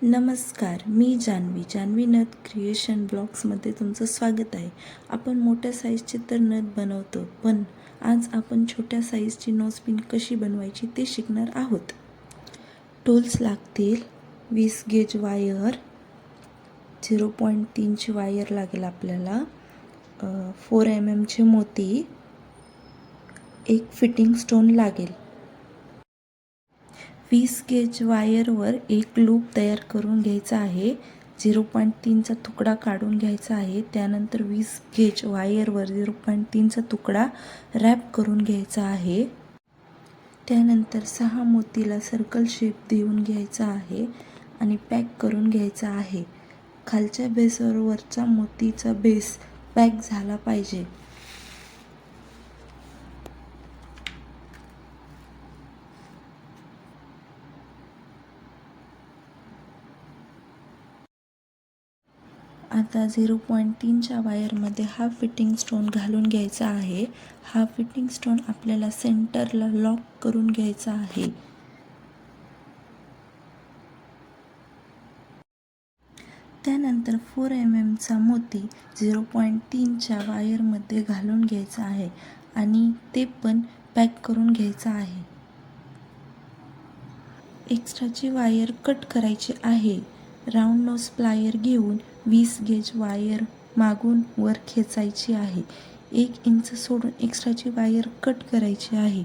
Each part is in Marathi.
नमस्कार, मी जान्हवी नथ क्रिएशन ब्लॉग्समध्ये तुमचं स्वागत आहे. आपण मोठ्या साईजचे तर नथ बनवतो, पण आज आपण छोट्या साईजची नोजपिन कशी बनवायची ते शिकणार आहोत. टूल्स लागतील. 20 गेज वायर, 0.3ची वायर लागेल आपल्याला, 4 mm चे मोती, एक फिटिंग स्टोन लागेल. 20 गेज वायरवर एक लूप तयार करून घ्यायचा आहे. 0.3चा तुकडा काढून घ्यायचा आहे. त्यानंतर 20 गेज वायरवर 0.3चा तुकडा रॅप करून घ्यायचा आहे. त्यानंतर 6 मोतीला सर्कल शेप देऊन घ्यायचा आहे आणि पॅक करून घ्यायचा आहे. खालच्या बेसवर वरचा मोतीचा बेस पॅक झाला पाहिजे. आता 0.3च्या वायरमध्ये हा फिटिंग स्टोन घालून घ्यायचा आहे. हा फिटिंग स्टोन आपल्याला सेंटरला लॉक करून घ्यायचा आहे. त्यानंतर 4 mmचा मोती 0.3च्या वायरमध्ये घालून घ्यायचा आहे आणि ते पण पॅक करून घ्यायचा आहे. एक्स्ट्राची वायर कट करायची आहे. राऊंड नोज प्लायर घेऊन 20 गेज वायर मागून वर खेचायची आहे. 1 इंच सोडून एक्स्ट्राची वायर कट करायची आहे.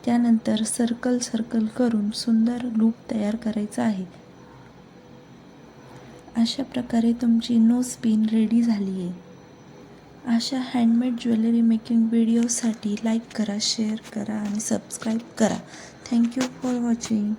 त्यानंतर सर्कल करून सुंदर लूप तयार करायचा आहे. अशा प्रकारे तुमची नोजपिन रेडी झाली आहे. अशा हँडमेड ज्वेलरी मेकिंग व्हिडिओसाठी लाईक करा, शेअर करा आणि सबस्क्राईब करा. Thank you for watching.